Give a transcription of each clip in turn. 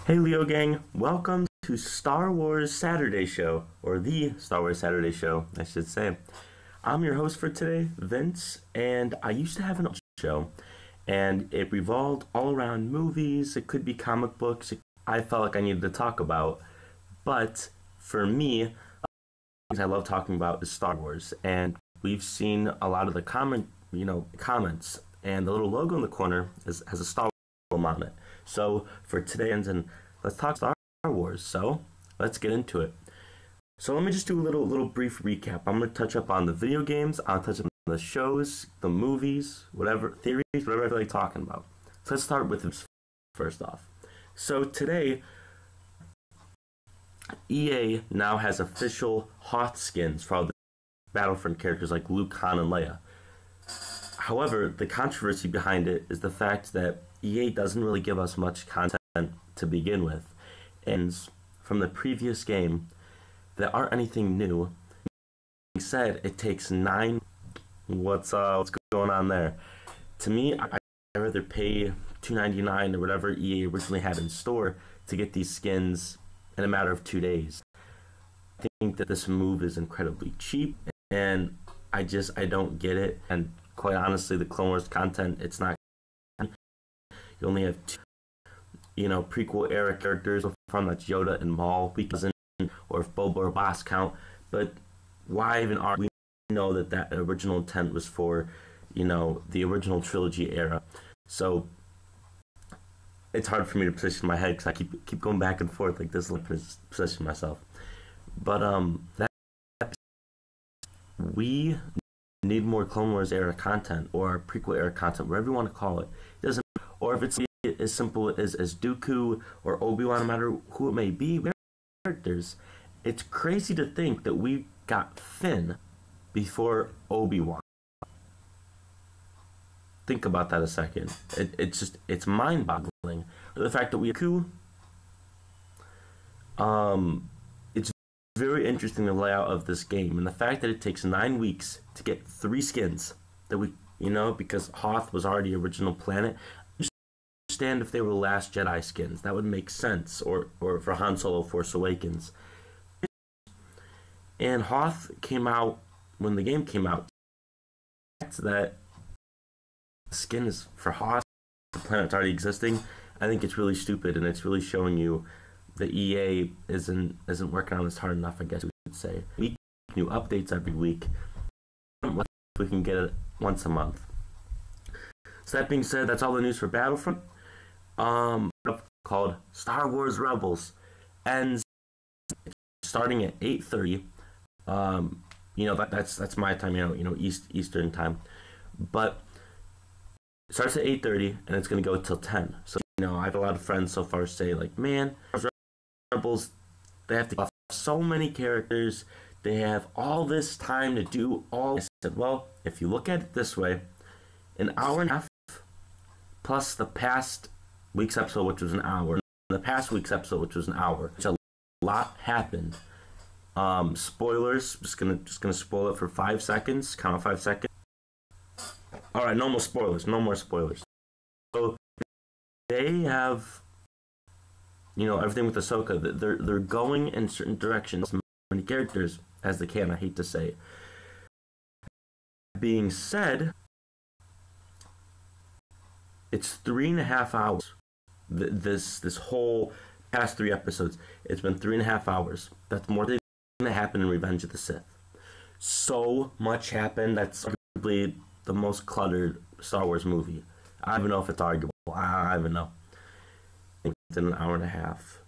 Hey Leo gang, welcome to Star Wars Saturday Show, or the Star Wars Saturday Show, I should say. I'm your host for today, Vince, and I used to have an show, and it revolved all around movies. It could be comic books I felt like I needed to talk about, but for me, things I love talking about is Star Wars, and we've seen a lot of the comments, and the little logo in the corner has a Star Wars on it. So for today, and let's talk Star Wars. So let's get into it. So let me just do a little brief recap. I'm going to touch up on the video games. I'll touch up on the shows, the movies, whatever theories, whatever I feel like talking about. So let's start with this first off. So today, EA now has official Hoth skins for all the Battlefront characters like Luke, Han, and Leia. However, the controversy behind it is the fact that EA doesn't really give us much content to begin with. And from the previous game, there aren't anything new. Being said, it takes 9... What's going on there? To me, I'd rather pay $2.99 or whatever EA originally had in store to get these skins in a matter of 2 days. I think that this move is incredibly cheap, and I don't get it. And quite honestly, the Clone Wars content, it's not. You only have two, prequel era characters from that's Yoda and Maul. We doesn't, or if Boba or Boss count, but why even are we know that original intent was for, the original trilogy era. So it's hard for me to position my head because I keep going back and forth like this, position myself. But we need more Clone Wars era content or prequel era content, whatever you want to call it. It doesn't, or if it's as simple as Dooku or Obi-Wan, no matter who it may be, characters. It's crazy to think that we got Finn before Obi-Wan. Think about that a second. It's mind-boggling. The fact that we Dooku, it's very interesting, the layout of this game, and the fact that it takes 9 weeks to get 3 skins that we, because Hoth was already original planet. Understand if they were the Last Jedi skins, that would make sense, or for Han Solo Force Awakens. And Hoth came out when the game came out. That skin is for Hoth, the planet's already existing. I think it's really stupid, and it's really showing you that EA isn't working on this hard enough, I guess we could say. We make new updates every week. We can get it once a month. So that being said, that's all the news for Battlefront. Called Star Wars Rebels, ends starting at 8:30. That's my time, Eastern time. But it starts at 8:30 and it's gonna go till 10. So I have a lot of friends so far say like, man, Rebels, they have to off so many characters. They have all this time to do all. I said, well, if you look at it this way, an hour and a half plus the past week's episode, which was an hour, and the past week's episode, which was an hour, which a lot happened. Spoilers. Just gonna spoil it for 5 seconds. Count on 5 seconds. All right, no more spoilers. No more spoilers. So they have, everything with Ahsoka. They're going in certain directions. Many characters as they can. I hate to say. Being said, it's 3.5 hours. This whole past 3 episodes, it's been 3.5 hours. That's more than happened in Revenge of the Sith. So much happened. That's arguably the most cluttered Star Wars movie. I don't even know if it's arguable. I don't even know. It's in an hour and a half.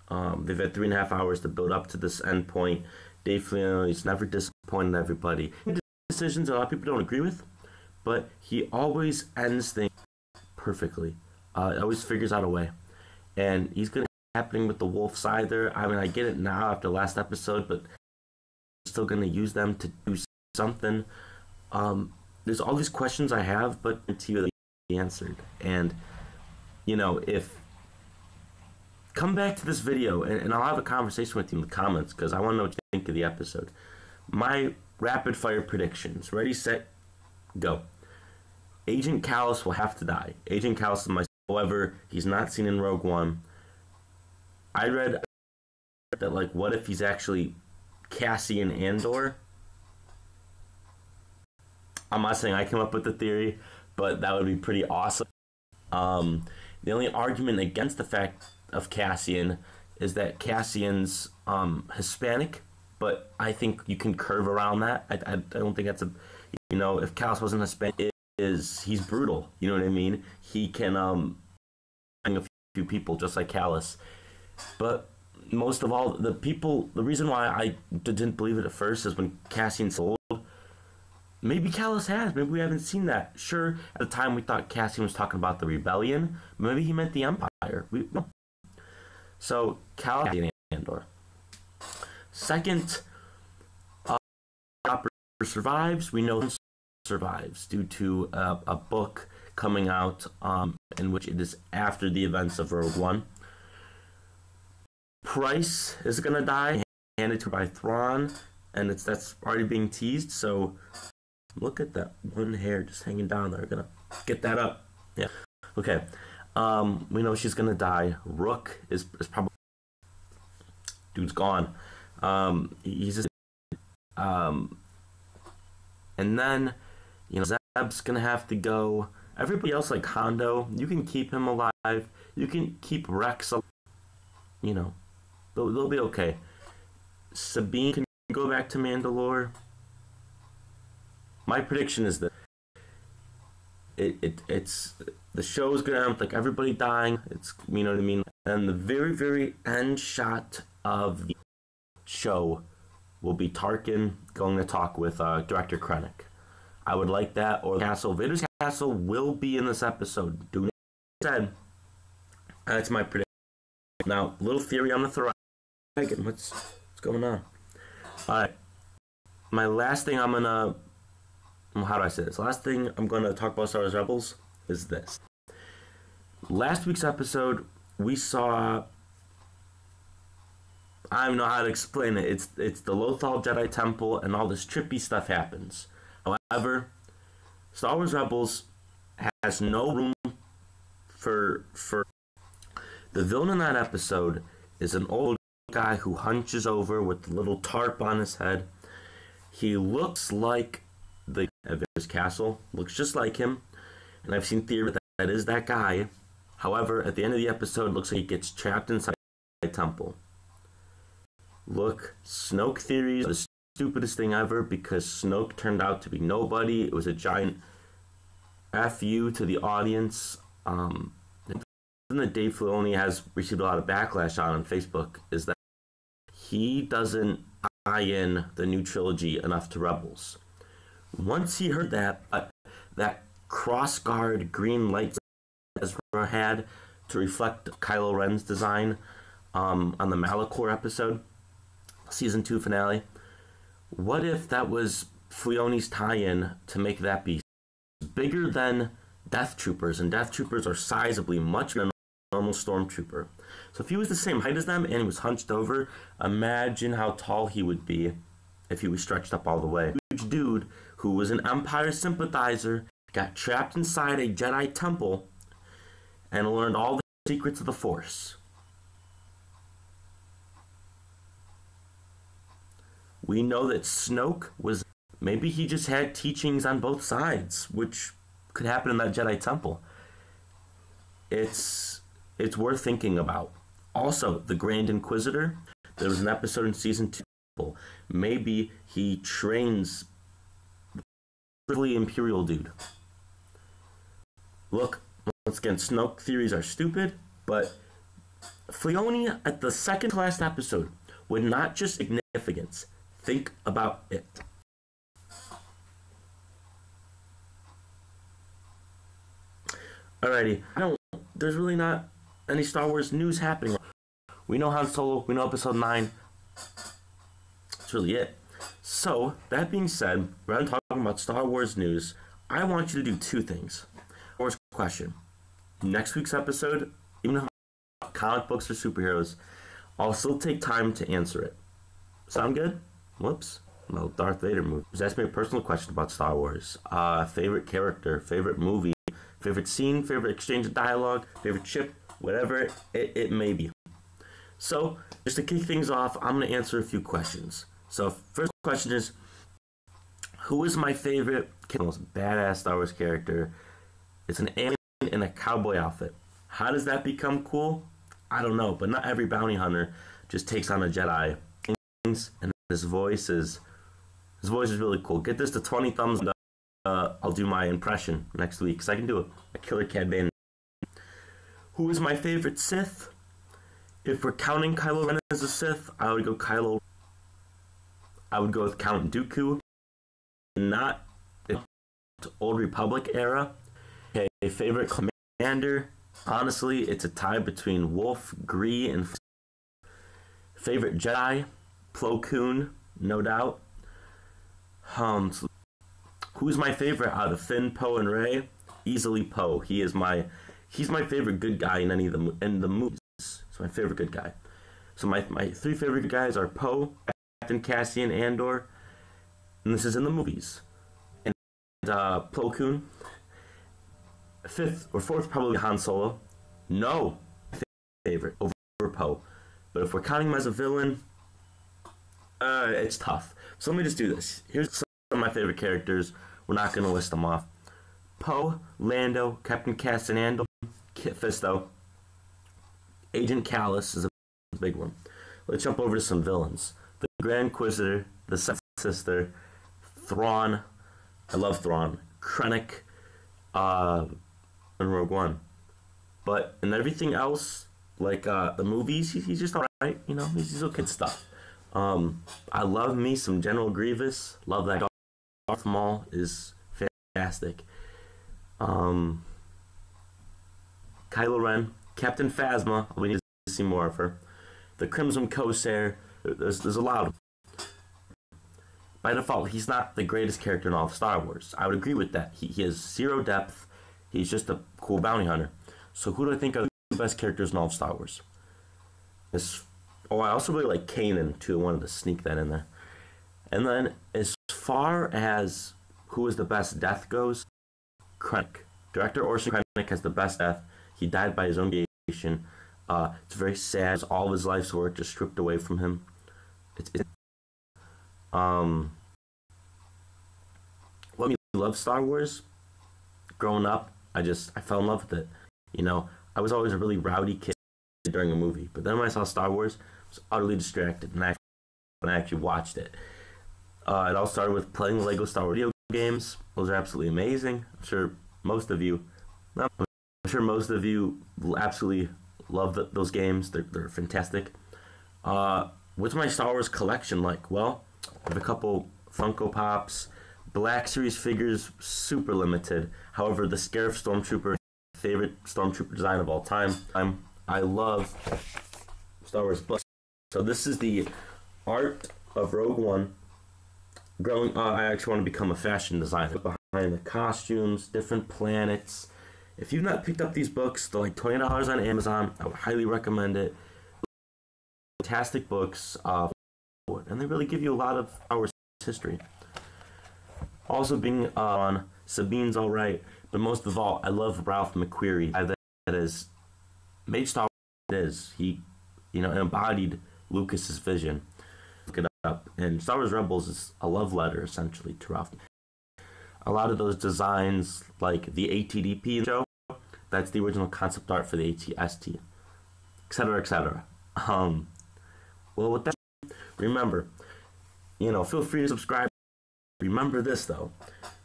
They've had 3.5 hours to build up to this end point. Dave Filoni's never disappointed everybody. Decisions a lot of people don't agree with, but he always ends things perfectly. Always figures out a way, and he's gonna be happening with the Wolf Scyther. I mean, I get it now after last episode, but still gonna use them to do something. There's all these questions I have, but until they'll be answered. And if come back to this video, and I'll have a conversation with you in the comments because I want to know what you think of the episode. My rapid fire predictions. Ready, set, go. Agent Kallus will have to die. Agent Kallus is my. However, he's not seen in Rogue One. I read that, like, what if he's actually Cassian Andor? I'm not saying I came up with the theory, but that would be pretty awesome. The only argument against the fact of Cassian is that Cassian's Hispanic, but I think you can curve around that. I don't think that's a, you know, if Kallus wasn't Hispanic, he's brutal. You know what I mean? He can bring a few people just like Kallus, but most of all, the reason why I didn't believe it at first is when Cassian sold. Maybe Kallus has. Maybe we haven't seen that. Sure, at the time we thought Cassian was talking about the rebellion. Maybe he meant the Empire. So, Kallus and Andor. Second, Chopper survives. We know he survives due to a book coming out in which it is after the events of Rogue One. Price is going to die, handed to her by Thrawn, and that's already being teased, so look at that one hair just hanging down there. We're gonna get that up. Yeah. Okay. We know she's gonna die. Rook is probably, dude's gone. He's just and then, you know, Zeb's gonna have to go. Everybody else, like Hondo, you can keep him alive. You can keep Rex alive. You know, they'll be okay. Sabine can go back to Mandalore. My prediction is that it's the show's gonna end with like everybody dying. It's, you know what I mean. And the very, very end shot of the show will be Tarkin going to talk with Director Krennic. I would like that, or Castle. Vader's castle will be in this episode. Do said. That's my prediction. Now, little theory on the throw. What's going on? All right. My last thing I'm gonna. How do I say this? Last thing I'm going to talk about Star Wars Rebels is this. Last week's episode, we saw... I don't know how to explain it. It's the Lothal Jedi Temple and all this trippy stuff happens. However, Star Wars Rebels has no room for... The villain in that episode is an old guy who hunches over with a little tarp on his head. He looks like the Vader's castle, looks just like him, and I've seen theory that is that guy. However, at the end of the episode, it looks like he gets trapped inside the temple. Look, Snoke theories are the stupidest thing ever because Snoke turned out to be nobody. It was a giant FU to the audience. Something that Dave Filoni has received a lot of backlash on Facebook is that he doesn't tie in the new trilogy enough to Rebels. Once he heard that cross-guard green light Ezra had to reflect Kylo Ren's design on the Malachor episode, season 2 finale, what if that was Filoni's tie-in to make that be bigger than Death Troopers? And Death Troopers are sizably much than a normal Stormtrooper. So if he was the same height as them and he was hunched over, imagine how tall he would be if he was stretched up all the way. Huge dude who was an Empire sympathizer, got trapped inside a Jedi temple, and learned all the secrets of the Force. We know that Snoke was... Maybe he just had teachings on both sides, which could happen in that Jedi temple. It's worth thinking about. Also, the Grand Inquisitor, there was an episode in season 2. Maybe he trains really Imperial dude. Look, once again, Snoke theories are stupid, but Filoni at the second to last episode would not just significance. Think about it. Alrighty, there's really not any Star Wars news happening. We know Han Solo, we know episode 9. That's really it. So, that being said, rather than talking about Star Wars news, I want you to do two things. First question. Next week's episode, even if it's comic books or superheroes, I'll still take time to answer it. Sound good? Whoops. No, Darth Vader movie. Just ask me a personal question about Star Wars. Favorite character, favorite movie, favorite scene, favorite exchange of dialogue, favorite ship, whatever it may be. So, just to kick things off, I'm going to answer a few questions. So, first question is, who is my favorite, most badass Star Wars character? It's an alien in a cowboy outfit. How does that become cool? I don't know, but not every bounty hunter just takes on a Jedi. And his voice is really cool. Get this to 20 thumbs up. I'll do my impression next week, because I can do a Killer Cad Bane. Who is my favorite Sith? If we're counting Kylo Ren as a Sith, I would go with Count Dooku. Not the Old Republic era. Okay, favorite commander? Honestly, it's a tie between Wolf, Gree, and favorite Jedi? Plo Koon, no doubt. So who's my favorite out of Finn, Poe, and Rey? Easily Poe. He's my favorite good guy in the movies. He's my favorite good guy. So my three favorite good guys are Poe, Captain Cassian Andor, and this is in the movies. And Plo Koon. Fifth or fourth, probably Han Solo. No, favorite over Poe. But if we're counting him as a villain, it's tough. So let me just do this. Here's some of my favorite characters. We're not going to list them off. Poe, Lando, Captain Cassian Andor, Kit Fisto, Agent Kallus is a big one. Let's jump over to some villains. The Grand Inquisitor, the Seventh Sister, Thrawn. I love Thrawn. Krennic, in Rogue One. But in everything else, like the movies, he's just alright, you know, he's okay stuff. I love me some General Grievous. Love that. Darth Maul is fantastic. Kylo Ren, Captain Phasma, we need to see more of her. The Crimson Corsair, there's a lot of them. By default, he's not the greatest character in all of Star Wars. I would agree with that. He has zero depth. He's just a cool bounty hunter. So who do I think are the best characters in all of Star Wars? I also really like Kanan, too. I wanted to sneak that in there. And then, as far as who is the best death goes, Krennic. Director Orson Krennic has the best death. He died by his own creation. It's very sad. All of his life's work just stripped away from him. What made me love Star Wars? Growing up, I fell in love with it. You know, I was always a really rowdy kid during a movie, but then when I saw Star Wars, I was utterly distracted, and I actually watched it. It all started with playing Lego Star Wars video games. Those are absolutely amazing. I'm sure most of you absolutely love those games. They're fantastic. What's my Star Wars collection like? Well, I have a couple Funko Pops, Black Series figures, super limited. However, the Scarif Stormtrooper, favorite Stormtrooper design of all time. I love Star Wars books. So this is the art of Rogue One. I actually want to become a fashion designer. Behind the costumes, different planets. If you've not picked up these books, they're like $20 on Amazon. I would highly recommend it. Fantastic books, and they really give you a lot of our history. Also being on Sabine's alright, but most of all, I love Ralph McQuarrie. That is made Star Wars what it is. He, embodied Lucas's vision. Look it up. And Star Wars Rebels is a love letter, essentially, to Ralph. A lot of those designs, like the ATDP show, that's the original concept art for the ATST, etc., etc. Well, with that, remember, feel free to subscribe. Remember this, though.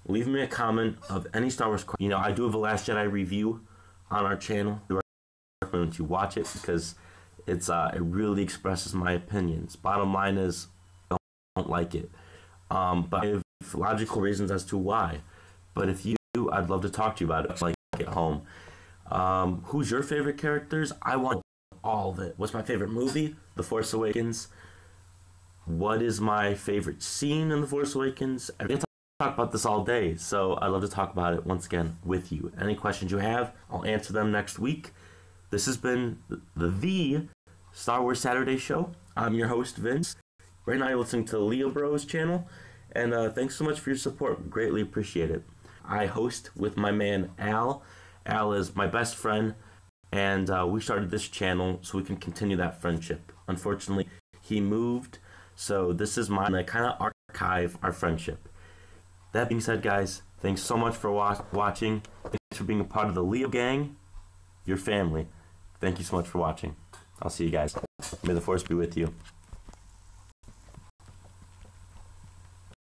Leave me a comment of any Star Wars. I do have a Last Jedi review on our channel. I recommend that you watch it because it really expresses my opinions. Bottom line is, I don't like it. But I have logical reasons as to why. But if you do, I'd love to talk to you about it. Like at home. Who's your favorite characters? I want all of it. What's my favorite movie? The Force Awakens. What is my favorite scene in The Force Awakens? I can talk about this all day, so I'd love to talk about it once again with you. Any questions you have, I'll answer them next week. This has been the Star Wars Saturday Show. I'm your host, Vince. Right now you're listening to the Leo Bros channel, and thanks so much for your support. Greatly appreciate it. I host with my man, Al. Al is my best friend. and we started this channel so we can continue that friendship. Unfortunately, he moved, so this is mine. I kind of archive our friendship. That being said, guys, thanks so much for watching. Thanks for being a part of the Leo gang, your family. Thank you so much for watching. I'll see you guys. May the Force be with you.